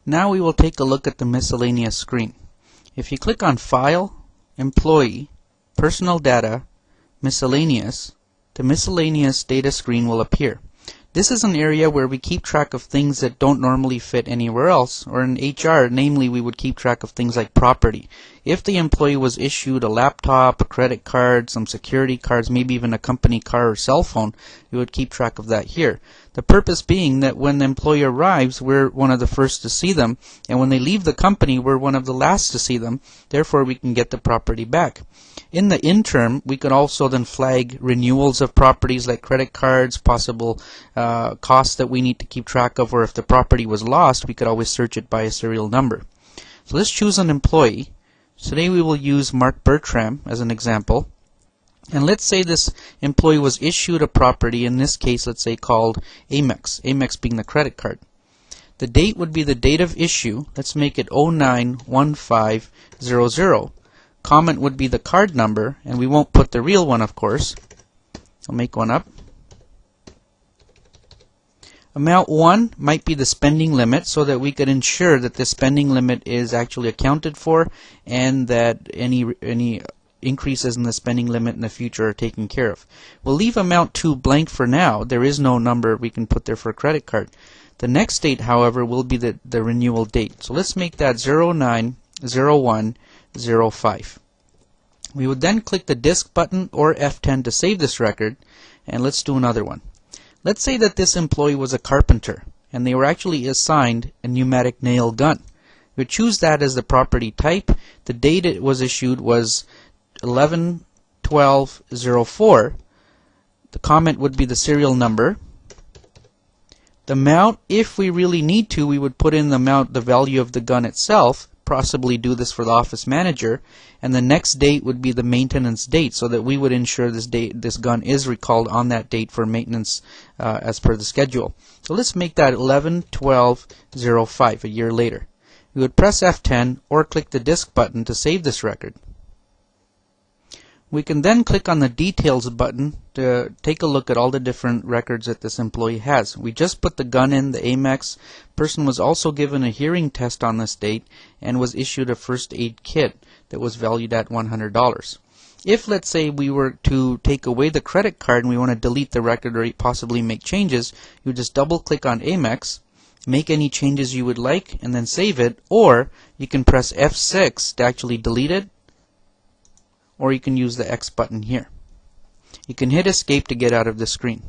Now we will take a look at the miscellaneous screen. If you click on File, Employee, Personal Data, Miscellaneous, the miscellaneous data screen will appear. This is an area where we keep track of things that don't normally fit anywhere else, or in HR, namely we would keep track of things like property. If the employee was issued a laptop, a credit card, some security cards, maybe even a company car or cell phone, we would keep track of that here. The purpose being that when the employee arrives, we're one of the first to see them, and when they leave the company, we're one of the last to see them. Therefore, we can get the property back. In the interim, we could also then flag renewals of properties like credit cards, possible costs that we need to keep track of, or if the property was lost, we could always search it by a serial number. So let's choose an employee. Today we will use Mark Bertram as an example. And let's say this employee was issued a property, in this case, let's say called Amex, Amex being the credit card. The date would be the date of issue. Let's make it 091500. Comment would be the card number, and we won't put the real one, of course. I'll make one up. Amount 1 might be the spending limit, so that we could ensure that the spending limit is actually accounted for and that any increases in the spending limit in the future are taken care of. We'll leave amount 2 blank for now. There is no number we can put there for a credit card. The next date, however, will be the renewal date. So let's make that 090105. We would then click the disk button or F10 to save this record, and let's do another one. Let's say that this employee was a carpenter and they were actually assigned a pneumatic nail gun. We would choose that as the property type. The date it was issued was 11/12/04. The comment would be the serial number. The amount, if we really need to, we would put in the amount, the value of the gun itself, possibly do this for the office manager, and the next date would be the maintenance date, so that we would ensure this gun is recalled on that date for maintenance as per the schedule. So let's make that 11/12/05, a year later. We would press F10 or click the disk button to save this record. We can then click on the details button to take a look at all the different records that this employee has. We just put the gun in, the Amex. Person was also given a hearing test on this date and was issued a first aid kit that was valued at $100. If, let's say, we were to take away the credit card and we want to delete the record or possibly make changes, you just double click on Amex, make any changes you would like, and then save it, or you can press F6 to actually delete it, or you can use the X button here. You can hit escape to get out of the screen.